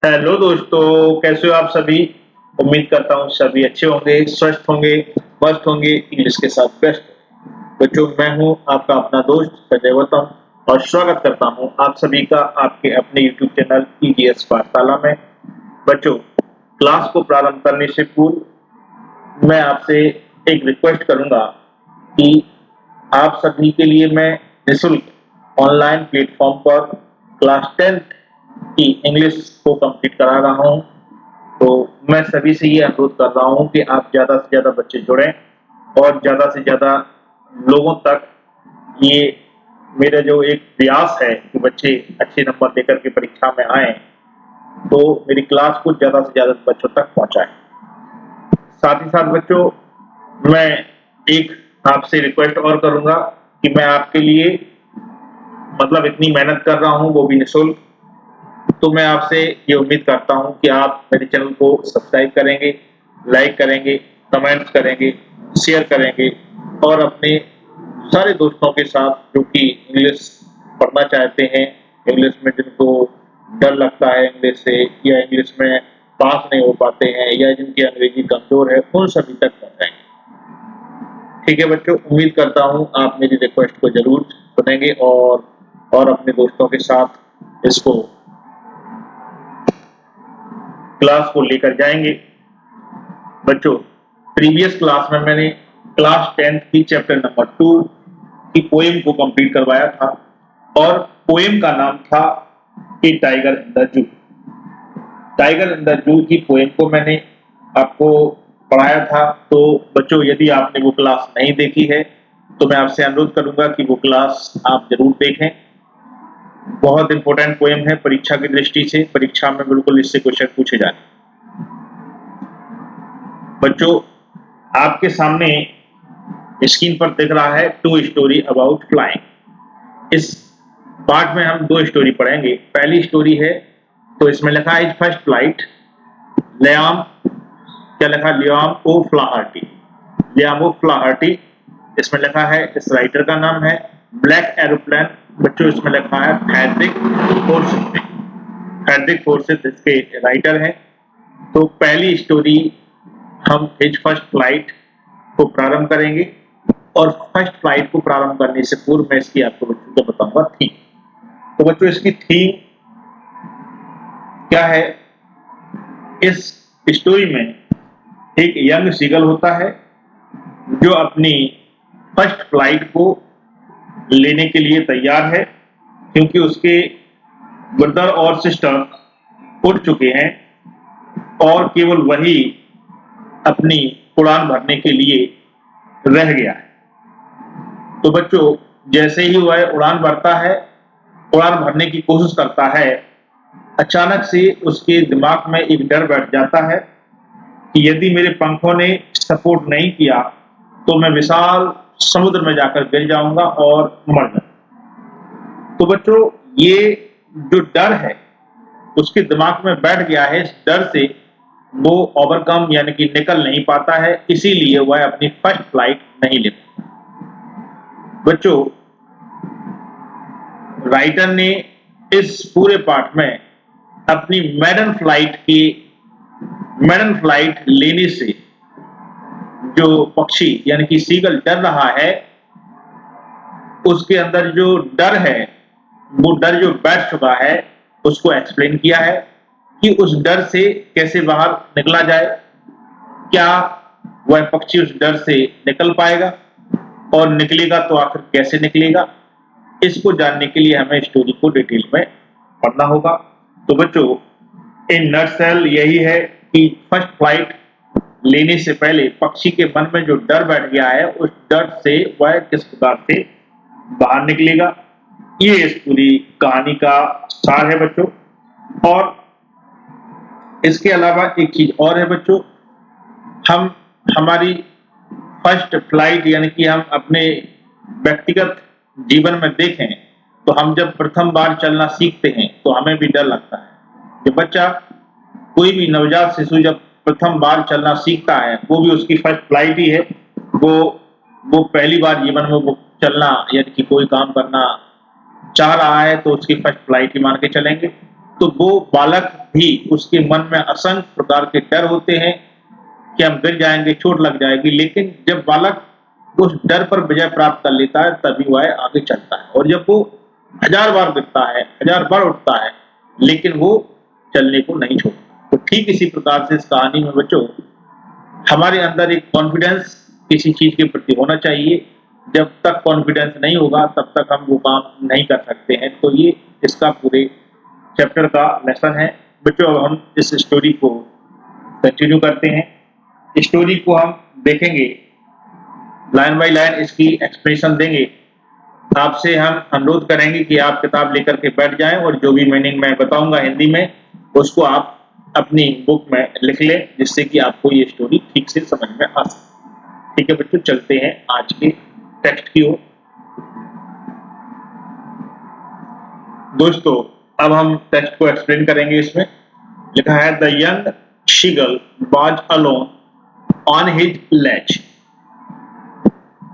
Hello दोस्तों, कैसे हो आप सभी। उम्मीद करता हूँ सभी अच्छे होंगे, स्वस्थ होंगे, मस्त होंगे, इंग्लिश के साथ बेस्ट। बच्चों, मैं हूँ आपका अपना दोस्त संजय गौतम और स्वागत करता हूँ आप सभी का आपके अपने यूट्यूब चैनल ईजीएस पाठशाला में। बच्चों, क्लास को प्रारंभ करने से पूर्व मैं आपसे एक रिक्वेस्ट करूंगा कि आप सभी के लिए मैं निःशुल्क ऑनलाइन प्लेटफॉर्म पर क्लास 10th की इंग्लिश को कंप्लीट करा रहा हूं। तो मैं सभी से ये अनुरोध कर रहा हूं कि आप ज़्यादा से ज़्यादा बच्चे जुड़ें और ज़्यादा से ज़्यादा लोगों तक ये मेरा जो एक प्रयास है कि बच्चे अच्छे नंबर लेकर के परीक्षा में आएँ, तो मेरी क्लास को ज़्यादा से ज़्यादा बच्चों तक पहुँचाएँ। साथ ही साथ बच्चों, मैं एक आपसे रिक्वेस्ट और करूंगा कि मैं आपके लिए मतलब इतनी मेहनत कर रहा हूं, वो भी निःशुल्क। तो मैं आपसे ये उम्मीद करता हूं कि आप मेरे चैनल को सब्सक्राइब करेंगे, लाइक करेंगे, कमेंट्स करेंगे, शेयर करेंगे और अपने सारे दोस्तों के साथ जो कि इंग्लिश पढ़ना चाहते हैं, इंग्लिश में जिनको डर लगता है इंग्लिश से या इंग्लिश में पास नहीं हो पाते हैं या जिनकी अंग्रेजी कमजोर है, उन सभी तक पहुंचाएंगे। ठीक है बच्चों, उम्मीद करता हूँ आप मेरी रिक्वेस्ट को जरूर सुनेंगे और अपने दोस्तों के साथ इसको क्लास को लेकर जाएंगे। बच्चों, प्रीवियस क्लास में मैंने क्लास 10th की चैप्टर नंबर 2 की पोएम को कंप्लीट करवाया था और पोएम का नाम था a tiger in the zoo. Tiger in the zoo की पोएम को मैंने आपको पढ़ाया था। तो बच्चों, यदि आपने वो क्लास नहीं देखी है तो मैं आपसे अनुरोध करूंगा कि वो क्लास आप जरूर देखें। बहुत इंपॉर्टेंट पोएम है परीक्षा की दृष्टि से, परीक्षा में बिल्कुल इससे क्वेश्चन पूछे जाते। बच्चों, आपके सामने स्क्रीन पर दिख रहा है टू स्टोरी अबाउट फ्लाइंग। इस पार्ट में हम दो स्टोरी पढ़ेंगे। पहली स्टोरी है, तो इसमें लिखा है फर्स्ट फ्लाइट लियाम, क्या लिखा, लियाम ओ फ्लाहर्टी। लियाम ओ फ्लाहर्टी इसमें लिखा है, इस राइटर का नाम है ब्लैक एरोप्लेन। बच्चों, इसमें लिखा है फ्रेडरिक फोर्सिथ। फ्रेडरिक फोर्सिथ इसके राइटर हैं। तो पहली स्टोरी हम हिज फर्स्ट फ्लाइट को प्रारंभ करेंगे और फर्स्ट फ्लाइट को प्रारंभ करने से पूर्व मैं इसकी आपको बच्चों को बताऊंगा थीम। तो बच्चों, इसकी थीम क्या है? इस स्टोरी में एक यंग सीगल होता है जो अपनी फर्स्ट फ्लाइट को लेने के लिए तैयार है, क्योंकि उसके ब्रदर और सिस्टर उड़ चुके हैं और केवल वही अपनी उड़ान भरने के लिए रह गया है। तो बच्चों, जैसे ही वह उड़ान भरता है, उड़ान भरने की कोशिश करता है, अचानक से उसके दिमाग में एक डर बैठ जाता है कि यदि मेरे पंखों ने सपोर्ट नहीं किया तो मैं विशाल समुद्र में जाकर गिर जाऊंगा और मर जाऊंगा। तो बच्चों, ये जो डर है उसके दिमाग में बैठ गया है। इस डर से वो ओवरकम यानी कि निकल नहीं पाता है, इसीलिए वह अपनी फर्स्ट फ्लाइट नहीं ले पाता। बच्चों, राइटर ने इस पूरे पार्ट में अपनी मैडन फ्लाइट लेने से जो पक्षी यानी कि सीगल डर रहा है, उसके अंदर जो डर है, वो डर जो बैठ चुका है, उसको एक्सप्लेन किया है कि उस डर से कैसे बाहर निकला जाए। क्या वह पक्षी उस डर से निकल पाएगा और निकलेगा तो आखिर कैसे निकलेगा? इसको जानने के लिए हमें स्टोरी को डिटेल में पढ़ना होगा। तो बच्चों, इन नटसेल यही है कि फर्स्ट फ्लाइट लेने से पहले पक्षी के मन में जो डर बैठ गया है, उस डर से वह किस प्रकार से बाहर निकलेगा, ये इस पूरी कहानी का सार है बच्चों। और इसके अलावा एक चीज और है बच्चों, हम हमारी फर्स्ट फ्लाइट यानी कि हम अपने व्यक्तिगत जीवन में देखें तो हम जब प्रथम बार चलना सीखते हैं तो हमें भी डर लगता है। जब बच्चा, कोई भी नवजात शिशु जब प्रथम बार चलना सीखता है, वो भी उसकी फर्स्ट फ्लाइट ही है। वो पहली बार जीवन में वो चलना यानी कि कोई काम करना चाह रहा है, तो उसकी फर्स्ट फ्लाइट ही मान के चलेंगे। तो वो बालक भी, उसके मन में असंख्य प्रकार के डर होते हैं कि हम गिर जाएंगे, चोट लग जाएगी, लेकिन जब बालक उस डर पर विजय प्राप्त कर लेता है तभी वह आगे चलता है। और जब वो 1000 बार गिरता है, 1000 बार उठता है, लेकिन वो चलने को नहीं छोड़ता। तो ठीक इसी प्रकार से इस कहानी में बच्चों हमारे अंदर एक कॉन्फिडेंस किसी चीज के प्रति होना चाहिए। जब तक कॉन्फिडेंस नहीं होगा तब तक हम वो काम नहीं कर सकते हैं। तो ये इसका पूरे चैप्टर का लेसन है बच्चों। अब हम इस स्टोरी को कंटिन्यू करते हैं। स्टोरी को हम देखेंगे, लाइन बाय लाइन इसकी एक्सप्लेनेशन देंगे। आपसे हम अनुरोध करेंगे कि आप किताब लेकर के बैठ जाएं और जो भी मीनिंग मैं बताऊंगा हिंदी में उसको आप अपनी बुक में लिख लें, जिससे कि आपको ये स्टोरी ठीक से समझ में आ सके। ठीक है बच्चों, चलते हैं आज के टेक्स्ट की ओर। दोस्तों अब हम टेक्स्ट को एक्सप्लेन करेंगे। इसमें लिखा है, the young seagull was alone on his ledge,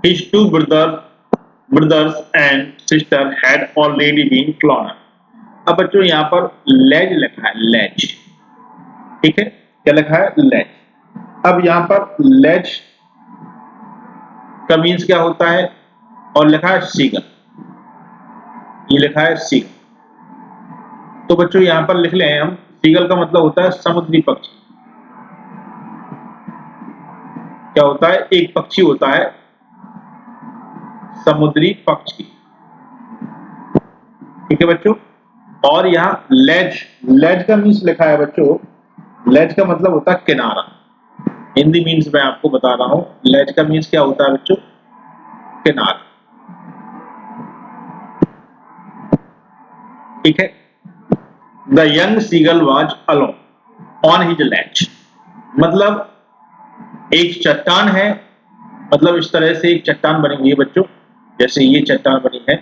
his two brothers and sister had already been flown। अब बच्चों यहाँ पर लेज लिखा है, लेज, ठीक है, क्या लिखा है, लेज। अब यहाँ पर लेज का मीन्स क्या होता है, और लिखा है सीगल, ये लिखा है सीगल। तो बच्चों यहाँ पर लिख लें हम, सीगल का मतलब होता है समुद्री पक्षी। क्या होता है, एक पक्षी होता है समुद्री पक्षी, ठीक है बच्चों। और यहाँ लेज, लेज का मीन्स लिखा है बच्चों, लेज का मतलब होता है किनारा। हिंदी मीन्स मैं आपको बता रहा हूं, लेज का मीन्स क्या होता है बच्चों, किनारा, ठीक है। The young seagull was alone on his ledge, मतलब एक चट्टान है, मतलब इस तरह से एक चट्टान बनी हुई है बच्चों, जैसे ये चट्टान बनी है,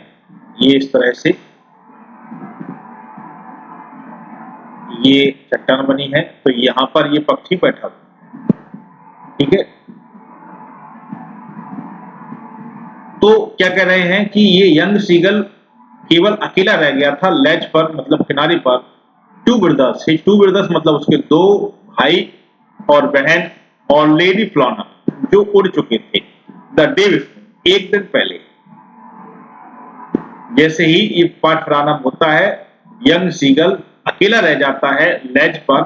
ये इस तरह से ये चट्टान बनी है, तो यहां पर ये पक्षी बैठा हुआ, ठीक है। तो क्या कह रहे हैं कि ये यंग सीगल केवल अकेला रह गया था लेज पर, मतलब किनारे पर। Two brothers, his two brothers मतलब उसके दो भाई और बहन, ऑलरेडी फ्लॉन अप, जो उड़ चुके थे, द डे बिफोर, एक दिन पहले। जैसे ही ये पाठ प्रारंभ होता है, यंग सीगल अकेला रह जाता है लेज पर,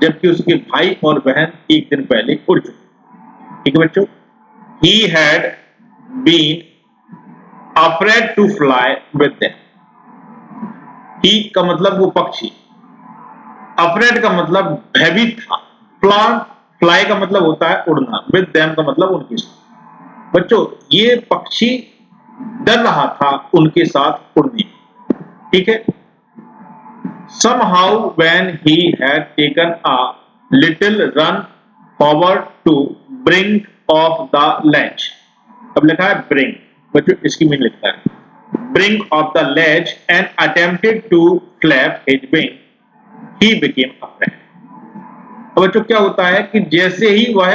जबकि उसके भाई और बहन एक दिन पहले उड़ चुके, ठीक है बच्चों। He had been afraid to fly with them। He का मतलब वो पक्षी, afraid का मतलब भयभीत था, fly का मतलब होता है उड़ना, with them का मतलब उनके साथ। बच्चों ये पक्षी डर रहा था उनके साथ उड़ने, ठीक है। Somehow when he had taken a little run forward to brink of the ledge, अब लिखा है brink, बच्चों इसकी मीनिंग लिखता है, brink of the ledge and attempted to flap his wing, he became afraid। अब बच्चों क्या होता है कि जैसे ही वह,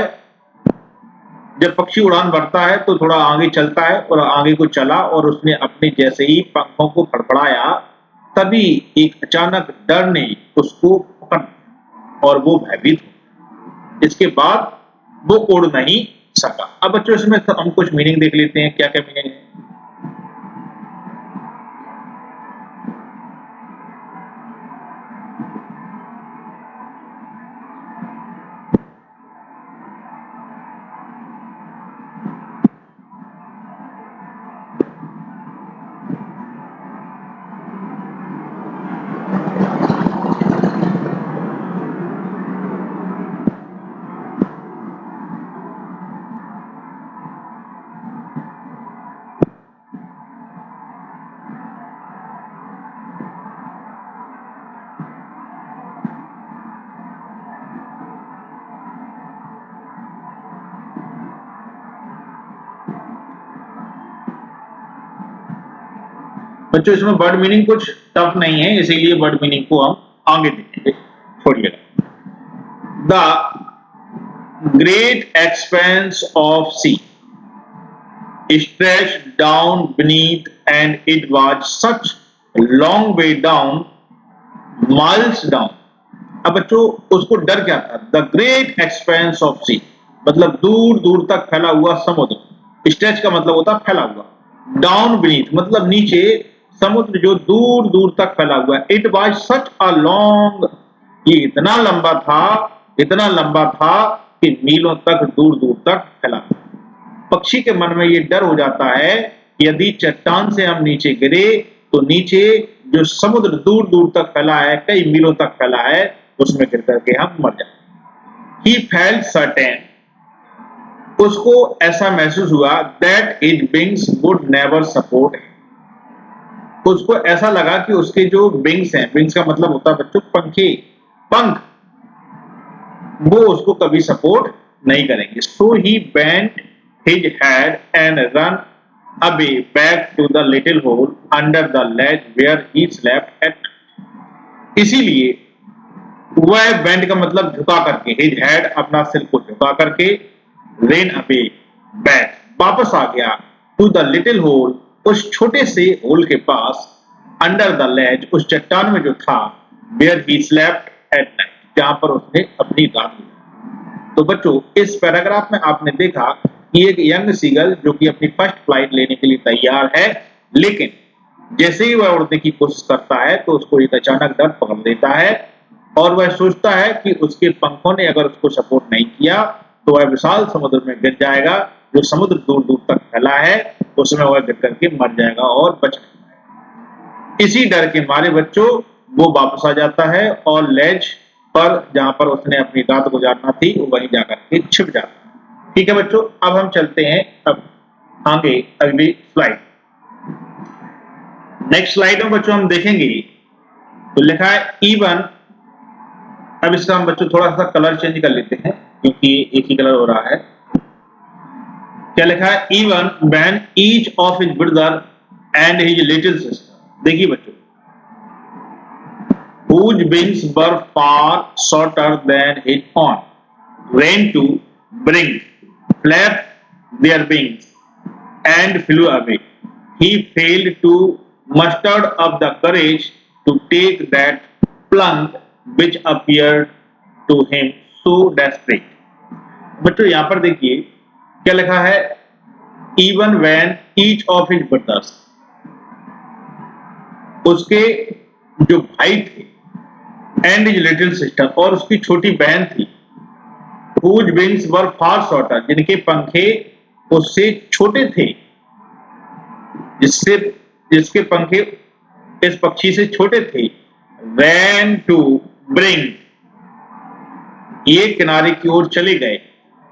जब पक्षी उड़ान भरता है तो थोड़ा आगे चलता है, और आगे को चला और उसने अपने जैसे ही पंखों को फड़फड़ाया, तभी एक अचानक डर ने उसको पकड़ और वो भयभीत हो। इसके बाद वो उड़ नहीं सका। अब बच्चों इसमें हम कुछ मीनिंग देख लेते हैं, क्या क्या मीनिंग है। बच्चों इसमें वर्ड मीनिंग कुछ टफ नहीं है, इसीलिए वर्ड मीनिंग को हम आगे देखेंगे, छोड़िएगा। The great expanse of sea stretched down beneath, and it was such a long way down miles down. अब बच्चों उसको डर क्या था? द ग्रेट एक्सपेंस ऑफ सी, मतलब दूर दूर तक फैला हुआ समुद्र। स्ट्रेच का मतलब होता है फैला हुआ। डाउन बीनीथ मतलब नीचे, समुद्र जो दूर दूर तक फैला हुआ है। It was such a long, ये इतना लंबा था, इतना लंबा था कि मीलों तक दूर दूर तक फैला। पक्षी के मन में ये डर हो जाता है कि यदि चट्टान से हम नीचे गिरे तो नीचे जो समुद्र दूर दूर तक फैला है, कई मीलों तक फैला है, उसमें गिर करके हम मर जाए। He felt certain, उसको ऐसा महसूस हुआ that his wings would never support him, उसको ऐसा लगा कि उसके जो विंग्स हैं, विंग्स का मतलब होता है बच्चों पंखे, पंख, वो उसको कभी सपोर्ट नहीं करेंगे। So he bent his head and ran away back to the little hole under the ledge where he slept at night। इसीलिए वह बेंड का मतलब झुका करके, हिज हेड अपना सिर को झुका करके, रेन अवे बैक वापस आ गया, टू द लिटिल होल उस छोटे से होल के पास, अंडर द लेज उस चट्टान में जो था, where he slept at night जहां पर उसने अपनी रात गुजारी। तो बच्चों इस पैराग्राफ में आपने देखा कि एक यंग सीगल जो कि अपनी फर्स्ट फ्लाइट लेने के लिए तैयार है, लेकिन जैसे ही वह उड़ने की कोशिश करता है तो उसको एक अचानक डर पकड़ लेता है और वह सोचता है कि उसके पंखों ने अगर उसको सपोर्ट नहीं किया तो वह विशाल समुद्र में गिर जाएगा, जो समुद्र दूर दूर तक फैला है उसमें वह गिर करके मर जाएगा और बच नहीं पाएगा। इसी डर के मारे बच्चों वो वापस आ जाता है और लेज पर जहां पर उसने अपनी रात गुजारना थी वो वहीं जाकर के छिप जाता है। ठीक है बच्चों, अब हम चलते हैं अब आगे अगली स्लाइड। नेक्स्ट स्लाइड में बच्चों हम देखेंगे तो लिखा है इवन, अब इसका हम बच्चों थोड़ा सा कलर चेंज कर लेते हैं क्योंकि एक ही कलर हो रहा है। क्या लिखा है? Even when each of his brother and his little sister. देखिए बच्चों, whose wings were far shorter than his own, ran to bring, flapped their wings and flew away. He failed to muster up the courage to take that plunge which appeared to him so desperate। बच्चों यहां पर देखिए क्या लिखा है? Even when each of his brothers, उसके जो भाई थे, एंड हिज लिटिल सिस्टर और उसकी छोटी बहन थी, whose wings were far shorter, जिनके पंखे उससे छोटे थे, जिसके पंखे इस पक्षी से छोटे थे, ran to bring, ये किनारे की ओर चले गए,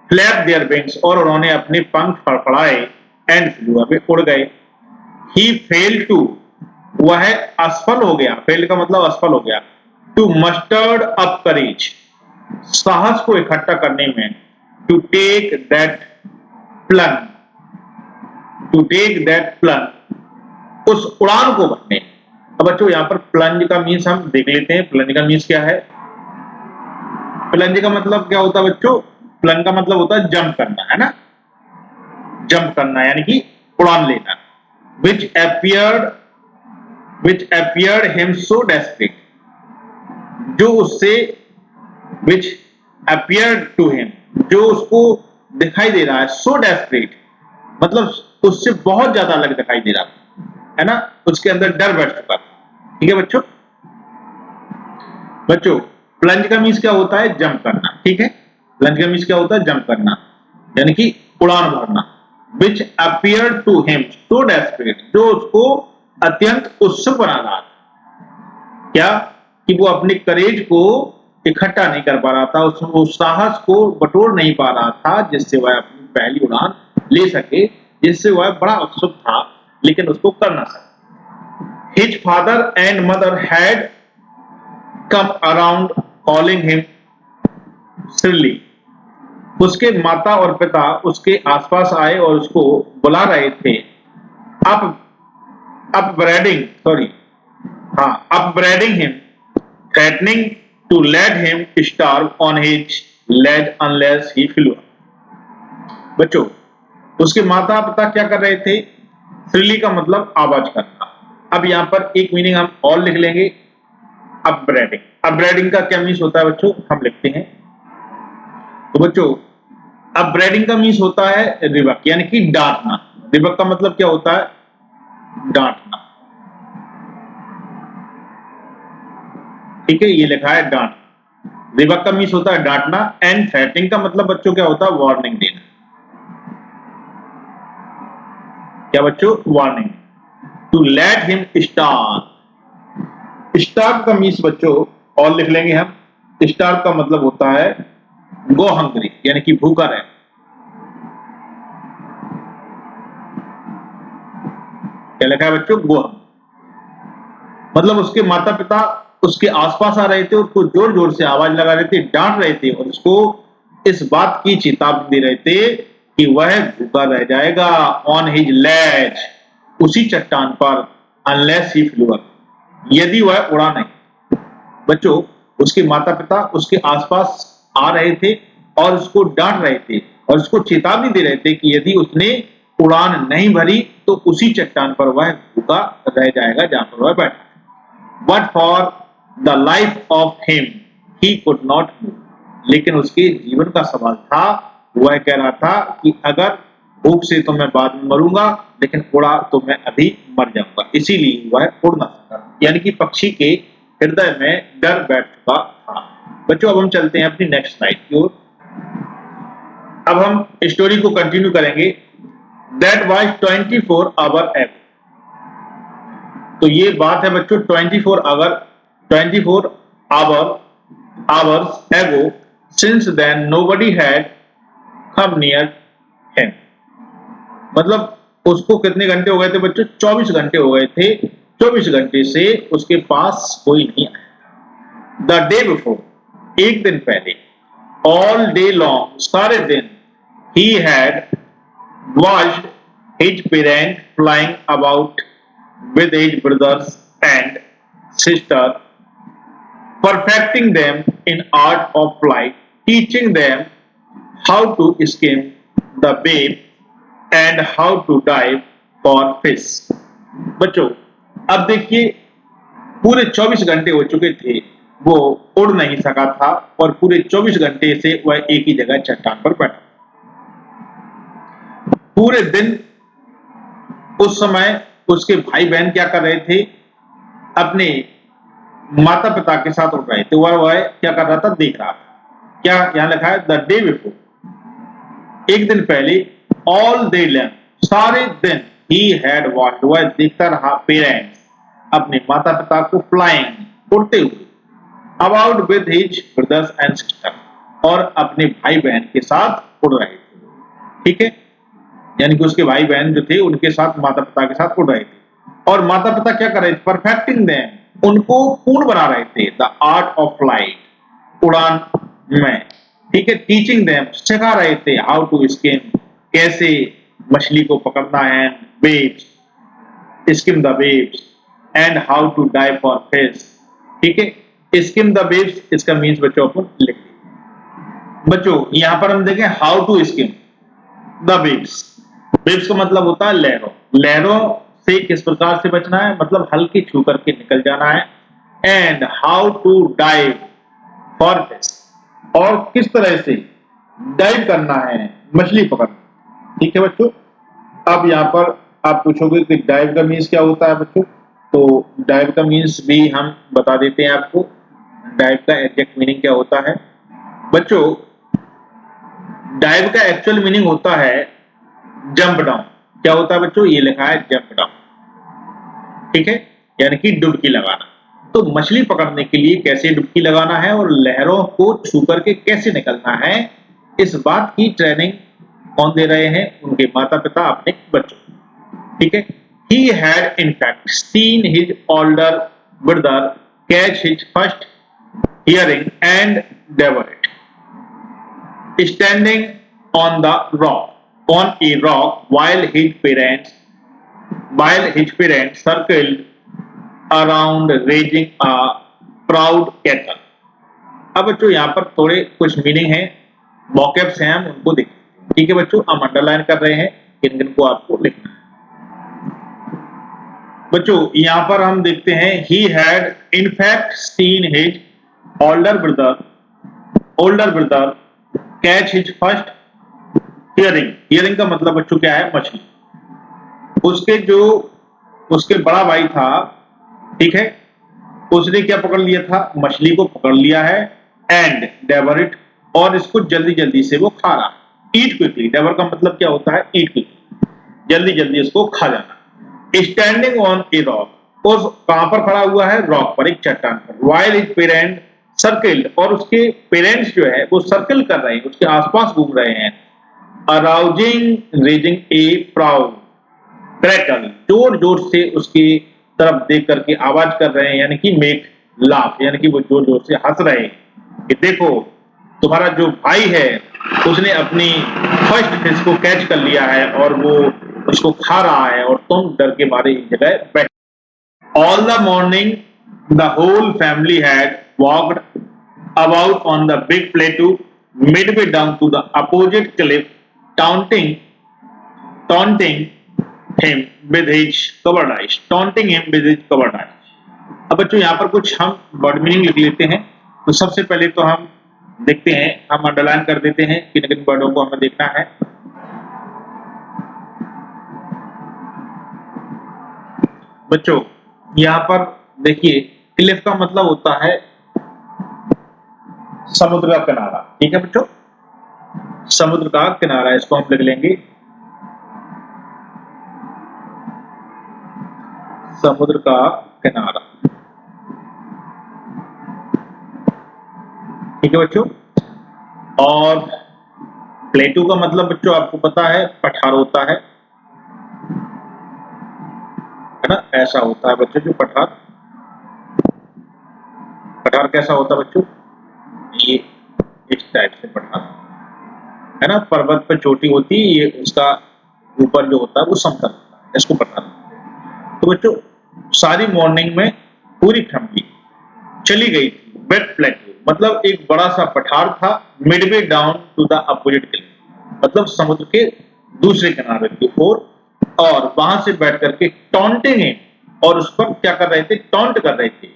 flap their wings और उन्होंने अपने पंख फड़फड़ाए, and flew away, उड़ गए। He failed to, वह असफल हो गया, फेल का मतलब असफल हो गया, टू मस्टर्ड अप करेज, साहस को इकट्ठा करने में, to take that plunge, to take that plunge, उस उड़ान को भरने। अब बच्चों यहां पर प्लंज का मीन्स हम देख लेते हैं। प्लंज का मीन्स क्या है? प्लंज का मतलब क्या होता है बच्चों? प्लंज का मतलब होता है जंप करना, है ना, जंप करना यानी कि उड़ान लेना। which appeared him so desperate, जो उससे, which appeared to him, जो उसको दिखाई दे रहा है, so desperate मतलब उससे बहुत ज्यादा अलग दिखाई दे रहा है ना, उसके अंदर डर बैठ चुका। ठीक है बच्चों, प्लंज का मीन्स क्या होता है? जंप करना। ठीक है, प्लंज का मीन्स क्या होता है? जंप करना यानी कि उड़ान भरना। which appeared to him so desperate, जो उसको अत्यंत उत्सुक बना रहा था। क्या? कि वो अपने करेज को इकट्ठा नहीं कर पा रहा था, उस साहस को बटोर नहीं पा रहा था जिससे वह अपनी पहली उड़ान ले सके, जिससे वह बड़ा उत्सुक था लेकिन उसको कर ना सके। His father and mother had come around calling him shrilly, उसके माता और पिता उसके आसपास आए और उसको बुला रहे थे। upbraiding him, threatening to let him starve on his ledge unless he flew। बच्चों उसके माता पिता क्या कर रहे थे? श्रीली का मतलब आवाज करना। अब यहाँ पर एक मीनिंग हम और लिख लेंगे, अपब्रीडिंग। अपब्रीडिंग का क्या मीन्स होता है बच्चों, हम लिखते हैं। तो बच्चों अपब्रीडिंग का मीन्स होता है रिबक, यानी कि डांटना। रिबक का मतलब क्या होता है, डांटना। ठीक है, ये लिखा है डांट। रिबक का मीन्स होता है डांटना। एंड थ्रेटनिंग का मतलब बच्चों क्या होता है, वार्निंग देना। क्या बच्चों, warning. To let him starve. Starve का मीन्स बच्चों और लिख लेंगे हम। स्टार्व का मतलब होता है गो हंग्री, यानी कि भूखा रहे। क्या लिखा है बच्चों, गो हंग्री। मतलब उसके माता पिता उसके आसपास आ रहे थे, उसको जोर जोर से आवाज लगा रहे थे, डांट रहे थे और उसको इस बात की चेतावनी दे रहे थे कि वह भूखा रह जाएगा ऑन हिज लैज, उसी चट्टान पर, अनलेस ही फ्लू, यदि वह उड़ा नहीं। बच्चों उसके माता पिता उसके आसपास आ रहे थे और उसको डांट रहे थे और उसको चेतावनी दे रहे थे कि यदि उसने उड़ान नहीं भरी तो उसी चट्टान पर वह भूखा रह जाएगा जहां पर वह बैठा। But for the life of him, he could not move. लेकिन उसके जीवन का सवाल था, वह कह रहा था कि अगर भूख से तो मैं बाद में मरूंगा, लेकिन उड़ा तो मैं अभी मर जाऊंगा। इसीलिए वह उड़ ना सका, यानी कि पक्षी के हृदय में डर बैठ चुका था। बच्चों अब हम चलते हैं अपनी नेक्स्ट स्लाइड की ओर। अब हम स्टोरी को कंटिन्यू करेंगे। That was 24 hours ago. तो ये बात है बच्चों 24 hours ago. Since then nobody had come near him. मतलब उसको कितने घंटे हो गए थे बच्चों, 24 घंटे हो गए थे। 24 घंटे से उसके पास कोई नहीं आया। द डे बिफोर, एक दिन पहले, ऑल डे लॉन्ग, सारे दिन, he had watched his parents flying about with his brothers and sister, perfecting them in art of flight, teaching them how to skim the wave and how to dive for fish. बच्चों अब देखिए पूरे 24 घंटे हो चुके थे, वो उड़ नहीं सका था और पूरे 24 घंटे से वह एक ही जगह चट्टान पर बैठा। पूरे दिन उस समय उसके भाई बहन क्या कर रहे थे, अपने माता पिता के साथ उड़ रहे थे। वह क्या कर रहा था, देख रहा था। क्या यहां लिखा है, द डे बिफोर, एक दिन पहले, ऑल डे लॉन्ग, सारे दिन, ही हैड वॉच्ड, वह देखता रहा, पेरेंट्स, अपने माता पिता को, फ्लाइंग, उड़ते हुए, about with his brothers and sister, और अपने भाई बहन के साथ उड़ रहे थे। ठीक है, यानी कि उसके भाई बहन जो थे उनके साथ, माता पिता के साथ उड़ रहे थे। और माता पिता क्या कर रहे थे, परफेक्टिंग देम, उनको पूर्ण बना रहे थे, द आर्ट ऑफ फ्लाइट, उड़ान में। ठीक है, टीचिंग देम, सिखा रहे थे, हाउ टू स्किम, कैसे मछली को पकड़ना है, waves, skim the waves, and how to dive for fish. ठीक है, स्किम द वेव्स, इसका मीन्स बच्चों अपन लिख लें। बच्चों यहां पर हम देखें, how to skim the waves. Waves का मतलब होता है लहरों। लहरों से किस प्रकार से बचना है, मतलब हल्के छू करके निकल जाना है। And how to dive for fish, और किस तरह से डाइव करना है, मछली पकड़ना। ठीक है बच्चों, अब यहाँ पर आप पूछोगे कि डाइव का मीन्स क्या होता है बच्चों, तो डाइव का मीन्स भी हम बता देते हैं आपको। डाइव का एग्जैक्ट मीनिंग क्या होता है बच्चों, डाइव का एक्चुअल मीनिंग होता है जंप डाउन। क्या होता है बच्चों, ये लिखा है जंप डाउन। ठीक है, यानी कि डुबकी लगाना। तो मछली पकड़ने के लिए कैसे डुबकी लगाना है और लहरों को छू करके कैसे निकलना है, इस बात की ट्रेनिंग कौन दे रहे हैं, उनके माता पिता अपने बच्चों। ठीक है, he had in fact seen his older brother catch his first hearing and devour it, standing on the rock, on a rock, while his parents circled around raising a proud cattle. अब बच्चों यहाँ पर थोड़े कुछ meaning है, vocabs हैं, हम उनको देखें। ठीक है बच्चों, हम अंडरलाइन कर रहे हैं, इनको आपको लिखना है। बच्चों यहाँ पर हम देखते हैं he had in fact seen his older brother catch his first hearing का मतलब बच्चों क्या है, मछली। उसके बड़ा भाई था, ठीक है, उसने क्या पकड़ लिया था, मछली को पकड़ लिया है, एंड डेवर इट, और इसको जल्दी जल्दी से वो खा रहा है। ईट क्विकली, डेवर का मतलब क्या होता है, ईट क्विकली, जल्दी जल्दी इसको खा जाना। स्टैंडिंग ऑन ए रॉक, उस कहां पर खड़ा हुआ है, रॉक पर, एक चट्टान पर। वाइल हिज पेरेंट सर्किल्ड, और उसके पेरेंट्स जो है वो सर्कल कर रहे हैं, उसके आसपास घूम रहे हैं। अराउजिंग रेजिंग ए प्राउड क्रैकल, जोर जोर से उसकी तरफ देख करके आवाज कर रहे हैं, यानी कि मेक लाफ, यानी कि वो जोर जोर से हंस रहे हैं कि देखो तुम्हारा जो भाई है उसने अपनी फर्स्ट फिश को कैच कर लिया है और वो उसको खा रहा है और तुम डर के मारे एक जगह बैठ। All the morning the whole family had walked about on the big plateau midway down to the opposite cliff, taunting him with his covered eyes, taunting him with his covered eyes। अब बच्चों यहाँ पर कुछ हम word meaning लिख लेते हैं। तो सबसे पहले तो हम देखते हैं, हम अंडरलाइन कर देते हैं, किन किन वर्डों को हमें देखना है। बच्चों यहाँ पर देखिए, क्लिफ का मतलब होता है समुद्र का किनारा, ठीक है बच्चों, समुद्र का किनारा, इसको हम लिख लेंगे समुद्र का किनारा, ठीक है बच्चों। और प्लेटू का मतलब बच्चों आपको पता है, पठार होता है ना, ऐसा होता है बच्चों जो पठार कैसा होता है बच्चों, ये इस टाइप से पठार है ना, पर्वत पर चोटी होती है, ये उसका ऊपर जो होता है वो समतल होता है, इसको पठार। तो बच्चों सारी मॉर्निंग में पूरी फैमिली चली गई थी वेट प्लेटू, मतलब एक बड़ा सा पठार था, midway down to the opposite cliff, मतलब समुद्र के दूसरे किनारे की ओर, और वहां से बैठ करके टॉन्टिंग है, और उस पर क्या कर रहे थे, टॉन्ट कर रहे थे,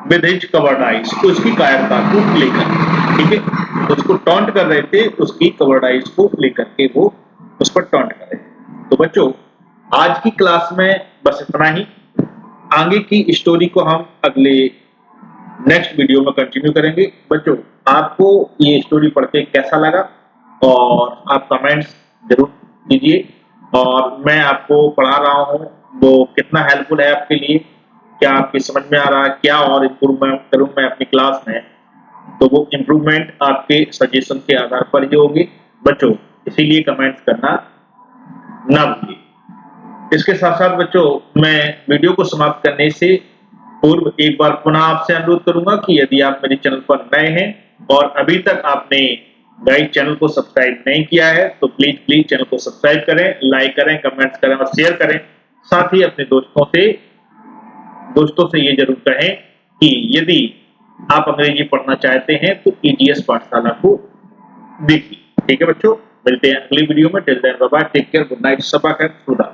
विद हिज कवर्ड आइज, उसकी कायरता को लेकर, ठीक है, उसको टॉन्ट कर रहे थे, उसकी कवर्ड आइज को लेकर के वो उस पर टॉन्ट कर रहे थे। तो बच्चों आज की क्लास में बस इतना ही, आगे की स्टोरी को हम अगले नेक्स्ट वीडियो में कंटिन्यू करेंगे। बच्चों आपको ये स्टोरी पढ़ के कैसा लगा, और आप कमेंट्स जरूर कीजिए, और मैं आपको पढ़ा रहा हूँ वो कितना हेल्पफुल है आपके लिए, क्या आपकी समझ में आ रहा है, क्या और इम्प्रूवमेंट करूं मैं अपनी क्लास में, तो वो इम्प्रूवमेंट आपके सजेशन के आधार पर ही होगी बच्चों, इसीलिए कमेंट्स करना ना भूलिए। इसके साथ साथ बच्चों मैं वीडियो को समाप्त करने से पूर्व एक बार पुनः आपसे अनुरोध करूंगा कि यदि आप मेरे चैनल पर नए हैं और अभी तक आपने गाइड चैनल को सब्सक्राइब नहीं किया है, तो प्लीज चैनल को सब्सक्राइब करें, लाइक करें, कमेंट्स करें और शेयर करें। साथ ही अपने दोस्तों से ये जरूर कहें कि यदि आप अंग्रेजी पढ़ना चाहते हैं तो EGS पाठशाला को देखिए, ठीक है बच्चों। मिलते हैं अगली वीडियो में, till then bye bye, take care, good night, सबा खैर, खुदा।